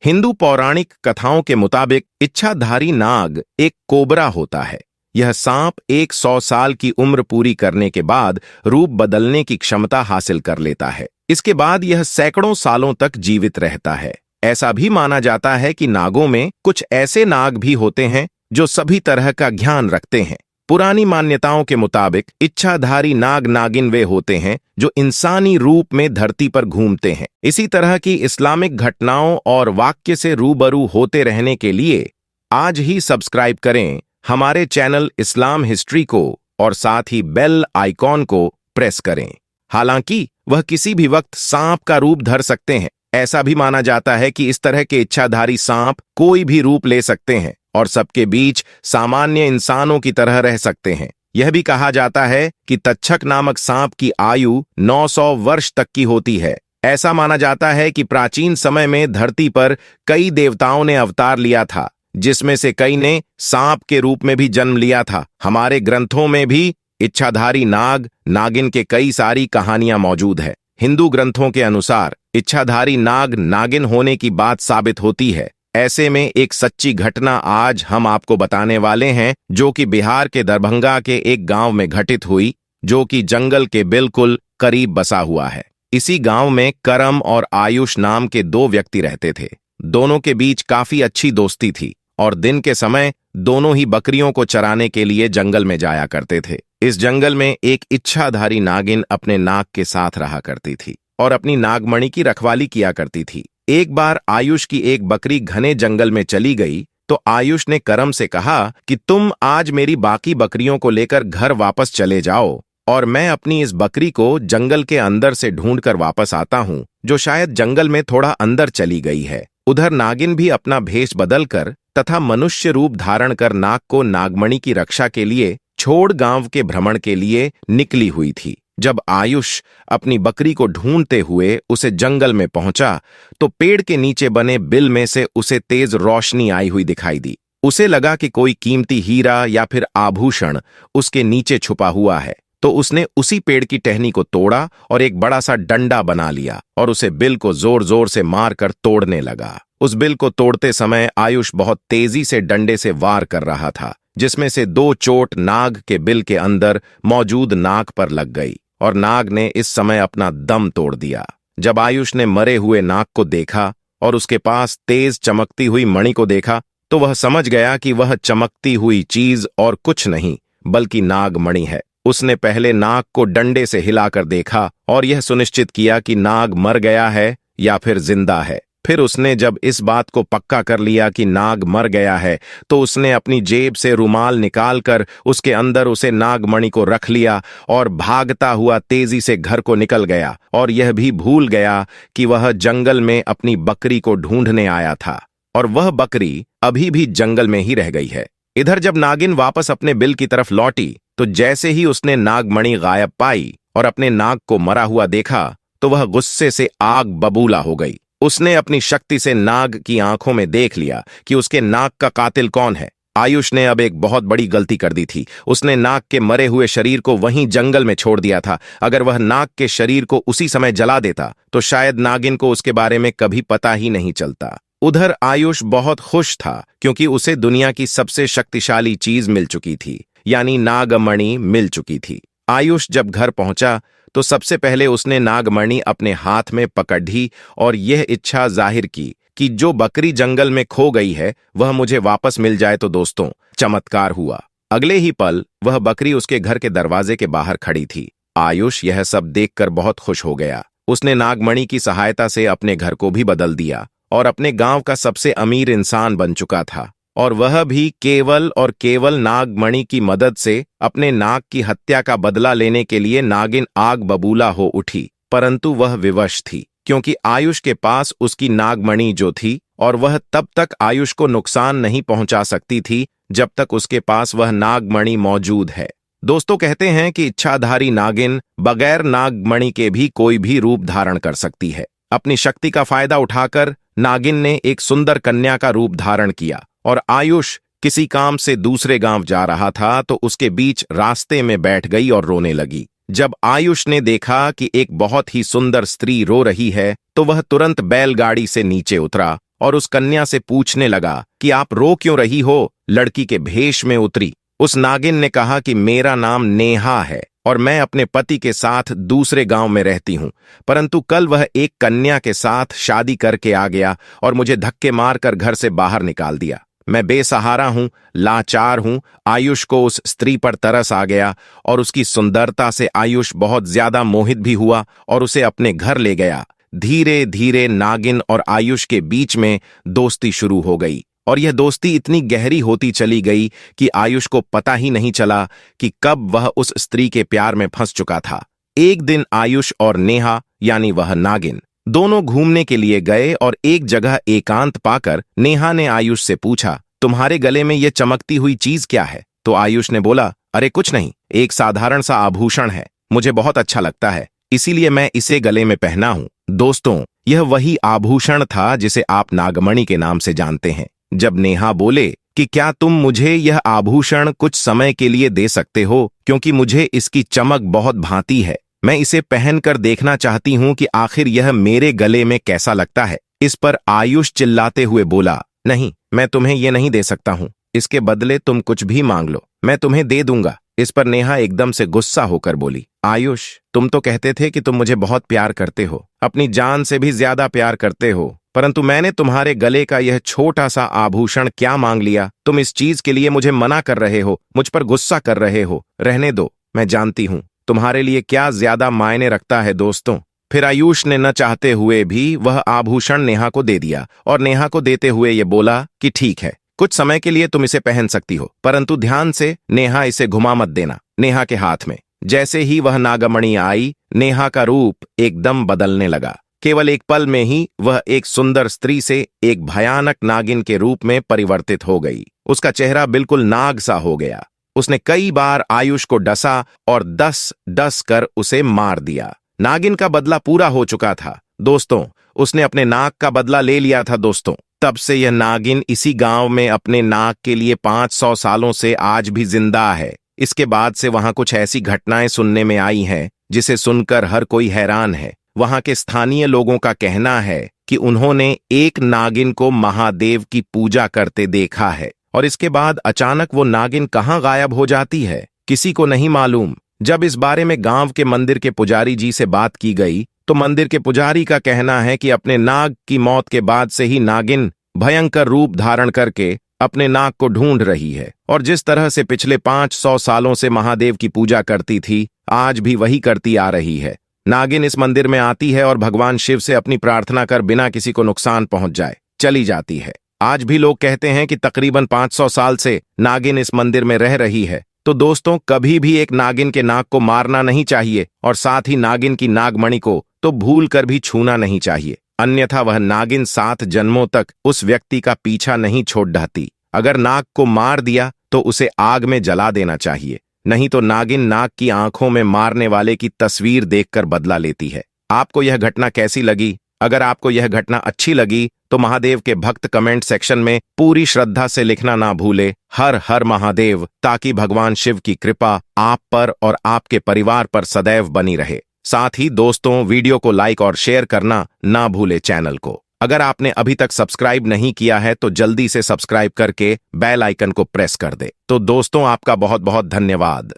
हिंदू पौराणिक कथाओं के मुताबिक इच्छाधारी नाग एक कोबरा होता है। यह सांप 100 साल की उम्र पूरी करने के बाद रूप बदलने की क्षमता हासिल कर लेता है। इसके बाद यह सैकड़ों सालों तक जीवित रहता है। ऐसा भी माना जाता है कि नागों में कुछ ऐसे नाग भी होते हैं जो सभी तरह का ज्ञान रखते हैं। पुरानी मान्यताओं के मुताबिक इच्छाधारी नाग नागिन वे होते हैं जो इंसानी रूप में धरती पर घूमते हैं। इसी तरह की इस्लामिक घटनाओं और वाक्य से रूबरू होते रहने के लिए आज ही सब्सक्राइब करें हमारे चैनल इस्लाम हिस्ट्री को और साथ ही बेल आइकॉन को प्रेस करें। हालांकि वह किसी भी वक्त सांप का रूप धर सकते हैं। ऐसा भी माना जाता है कि इस तरह के इच्छाधारी सांप कोई भी रूप ले सकते हैं और सबके बीच सामान्य इंसानों की तरह रह सकते हैं। यह भी कहा जाता है कि तक्षक नामक सांप की आयु 900 वर्ष तक की होती है। ऐसा माना जाता है कि प्राचीन समय में धरती पर कई देवताओं ने अवतार लिया था, जिसमें से कई ने सांप के रूप में भी जन्म लिया था। हमारे ग्रंथों में भी इच्छाधारी नाग नागिन के कई सारी कहानियां मौजूद है। हिंदू ग्रंथों के अनुसार इच्छाधारी नाग नागिन होने की बात साबित होती है। ऐसे में एक सच्ची घटना आज हम आपको बताने वाले हैं, जो कि बिहार के दरभंगा के एक गांव में घटित हुई, जो कि जंगल के बिल्कुल करीब बसा हुआ है। इसी गांव में करम और आयुष नाम के दो व्यक्ति रहते थे। दोनों के बीच काफी अच्छी दोस्ती थी और दिन के समय दोनों ही बकरियों को चराने के लिए जंगल में जाया करते थे। इस जंगल में एक इच्छाधारी नागिन अपने नाग के साथ रहा करती थी और अपनी नागमणि की रखवाली किया करती थी। एक बार आयुष की एक बकरी घने जंगल में चली गई तो आयुष ने करम से कहा कि तुम आज मेरी बाकी बकरियों को लेकर घर वापस चले जाओ और मैं अपनी इस बकरी को जंगल के अंदर से ढूंढकर वापस आता हूं, जो शायद जंगल में थोड़ा अंदर चली गई है। उधर नागिन भी अपना भेष बदलकर तथा मनुष्य रूप धारण कर नाग को नागमणि की रक्षा के लिए छोड़ गांव के भ्रमण के लिए निकली हुई थी। जब आयुष अपनी बकरी को ढूंढते हुए उसे जंगल में पहुंचा तो पेड़ के नीचे बने बिल में से उसे तेज रोशनी आई हुई दिखाई दी। उसे लगा कि कोई कीमती हीरा या फिर आभूषण उसके नीचे छुपा हुआ है, तो उसने उसी पेड़ की टहनी को तोड़ा और एक बड़ा सा डंडा बना लिया और उसे बिल को जोर जोर से मारकर तोड़ने लगा। उस बिल को तोड़ते समय आयुष बहुत तेजी से डंडे से वार कर रहा था, जिसमें से 2 चोट नाग के बिल के अंदर मौजूद नाग पर लग गई और नाग ने इस समय अपना दम तोड़ दिया। जब आयुष ने मरे हुए नाग को देखा और उसके पास तेज चमकती हुई मणि को देखा तो वह समझ गया कि वह चमकती हुई चीज और कुछ नहीं बल्कि नागमणि है। उसने पहले नाग को डंडे से हिलाकर देखा और यह सुनिश्चित किया कि नाग मर गया है या फिर जिंदा है। फिर उसने जब इस बात को पक्का कर लिया कि नाग मर गया है तो उसने अपनी जेब से रुमाल निकालकर उसके अंदर उसे नागमणि को रख लिया और भागता हुआ तेजी से घर को निकल गया और यह भी भूल गया कि वह जंगल में अपनी बकरी को ढूंढने आया था और वह बकरी अभी भी जंगल में ही रह गई है। इधर जब नागिन वापस अपने बिल की तरफ लौटी तो जैसे ही उसने नागमणि गायब पाई और अपने नाग को मरा हुआ देखा तो वह गुस्से से आग बबूला हो गई। उसने अपनी शक्ति से नाग की आंखों में देख लिया कि उसके नाग का कातिल कौन है। आयुष ने अब एक बहुत बड़ी गलती कर दी थी। उसने नाग के मरे हुए शरीर को वहीं जंगल में छोड़ दिया था। अगर वह नाग के शरीर को उसी समय जला देता तो शायद नागिन को उसके बारे में कभी पता ही नहीं चलता। उधर आयुष बहुत खुश था क्योंकि उसे दुनिया की सबसे शक्तिशाली चीज मिल चुकी थी, यानी नागमणि मिल चुकी थी। आयुष जब घर पहुंचा तो सबसे पहले उसने नागमणि अपने हाथ में पकड़ी और यह इच्छा जाहिर की कि जो बकरी जंगल में खो गई है वह मुझे वापस मिल जाए। तो दोस्तों, चमत्कार हुआ। अगले ही पल वह बकरी उसके घर के दरवाजे के बाहर खड़ी थी। आयुष यह सब देखकर बहुत खुश हो गया। उसने नागमणि की सहायता से अपने घर को भी बदल दिया और अपने गांव का सबसे अमीर इंसान बन चुका था, और वह भी केवल और केवल नागमणि की मदद से। अपने नाग की हत्या का बदला लेने के लिए नागिन आग बबूला हो उठी, परंतु वह विवश थी क्योंकि आयुष के पास उसकी नागमणि जो थी, और वह तब तक आयुष को नुकसान नहीं पहुंचा सकती थी जब तक उसके पास वह नागमणि मौजूद है। दोस्तों, कहते हैं कि इच्छाधारी नागिन बगैर नागमणि के भी कोई भी रूप धारण कर सकती है। अपनी शक्ति का फायदा उठाकर नागिन ने एक सुंदर कन्या का रूप धारण किया और आयुष किसी काम से दूसरे गांव जा रहा था तो उसके बीच रास्ते में बैठ गई और रोने लगी। जब आयुष ने देखा कि एक बहुत ही सुंदर स्त्री रो रही है तो वह तुरंत बैलगाड़ी से नीचे उतरा और उस कन्या से पूछने लगा कि आप रो क्यों रही हो। लड़की के भेष में उतरी। उस नागिन ने कहा कि मेरा नाम नेहा है और मैं अपने पति के साथ दूसरे गांव में रहती हूं, परंतु कल वह एक कन्या के साथ शादी करके आ गया और मुझे धक्के मारकर घर से बाहर निकाल दिया। मैं बेसहारा हूं, लाचार हूं। आयुष को उस स्त्री पर तरस आ गया और उसकी सुंदरता से आयुष बहुत ज्यादा मोहित भी हुआ और उसे अपने घर ले गया। धीरे धीरे नागिन और आयुष के बीच में दोस्ती शुरू हो गई और यह दोस्ती इतनी गहरी होती चली गई कि आयुष को पता ही नहीं चला कि कब वह उस स्त्री के प्यार में फंस चुका था। एक दिन आयुष और नेहा यानी वह नागिन दोनों घूमने के लिए गए और एक जगह एकांत पाकर नेहा ने आयुष से पूछा, तुम्हारे गले में यह चमकती हुई चीज क्या है? तो आयुष ने बोला, अरे कुछ नहीं, एक साधारण सा आभूषण है, मुझे बहुत अच्छा लगता है, इसीलिए मैं इसे गले में पहना हूं। दोस्तों, यह वही आभूषण था जिसे आप नागमणि के नाम से जानते हैं। जब नेहा बोले कि क्या तुम मुझे यह आभूषण कुछ समय के लिए दे सकते हो, क्योंकि मुझे इसकी चमक बहुत भाती है, मैं इसे पहनकर देखना चाहती हूं कि आखिर यह मेरे गले में कैसा लगता है। इस पर आयुष चिल्लाते हुए बोला, नहीं, मैं तुम्हें यह नहीं दे सकता हूं, इसके बदले तुम कुछ भी मांग लो, मैं तुम्हें दे दूंगा। इस पर नेहा एकदम से गुस्सा होकर बोली, आयुष, तुम तो कहते थे कि तुम मुझे बहुत प्यार करते हो, अपनी जान से भी ज्यादा प्यार करते हो, परंतु मैंने तुम्हारे गले का यह छोटा सा आभूषण क्या मांग लिया? तुम इस चीज के लिए मुझे मना कर रहे हो, मुझ पर गुस्सा कर रहे हो। रहने दो, मैं जानती हूं तुम्हारे लिए क्या ज्यादा मायने रखता है। दोस्तों, फिर आयुष ने न चाहते हुए भी वह आभूषण नेहा को दे दिया और नेहा को देते हुए ये बोला कि ठीक है, कुछ समय के लिए तुम इसे पहन सकती हो, परंतु ध्यान से नेहा इसे घुमा मत देना। नेहा के हाथ में जैसे ही वह नागमणि आई, नेहा का रूप एकदम बदलने लगा। केवल एक पल में ही वह एक सुंदर स्त्री से एक भयानक नागिन के रूप में परिवर्तित हो गई। उसका चेहरा बिल्कुल नाग सा हो गया। उसने कई बार आयुष को डसा और डस कर उसे मार दिया। नागिन का बदला पूरा हो चुका था। दोस्तों, उसने अपने नाक का बदला ले लिया था। दोस्तों, तब से यह नागिन इसी गांव में अपने नाक के लिए 500 सालों से आज भी जिंदा है। इसके बाद से वहां कुछ ऐसी घटनाएं सुनने में आई हैं जिसे सुनकर हर कोई हैरान है। वहां के स्थानीय लोगों का कहना है कि उन्होंने एक नागिन को महादेव की पूजा करते देखा है और इसके बाद अचानक वो नागिन कहां गायब हो जाती है, किसी को नहीं मालूम। जब इस बारे में गांव के मंदिर के पुजारी जी से बात की गई तो मंदिर के पुजारी का कहना है कि अपने नाग की मौत के बाद से ही नागिन भयंकर रूप धारण करके अपने नाग को ढूंढ रही है और जिस तरह से पिछले 500 सालों से महादेव की पूजा करती थी, आज भी वही करती आ रही है। नागिन इस मंदिर में आती है और भगवान शिव से अपनी प्रार्थना कर बिना किसी को नुकसान पहुंच जाए चली जाती है। आज भी लोग कहते हैं कि तकरीबन 500 साल से नागिन इस मंदिर में रह रही है। तो दोस्तों, कभी भी एक नागिन के नाग को मारना नहीं चाहिए और साथ ही नागिन की नागमणि को तो भूल कर भी छूना नहीं चाहिए, अन्यथा वह नागिन 7 जन्मों तक उस व्यक्ति का पीछा नहीं छोड़ ढाती। अगर नाग को मार दिया तो उसे आग में जला देना चाहिए, नहीं तो नागिन नाग की आंखों में मारने वाले की तस्वीर देखकर बदला लेती है। आपको यह घटना कैसी लगी? अगर आपको यह घटना अच्छी लगी तो महादेव के भक्त कमेंट सेक्शन में पूरी श्रद्धा से लिखना ना भूले, हर हर महादेव, ताकि भगवान शिव की कृपा आप पर और आपके परिवार पर सदैव बनी रहे। साथ ही दोस्तों, वीडियो को लाइक और शेयर करना ना भूले। चैनल को अगर आपने अभी तक सब्सक्राइब नहीं किया है तो जल्दी से सब्सक्राइब करके बेल आइकन को प्रेस कर दे। तो दोस्तों, आपका बहुत बहुत धन्यवाद।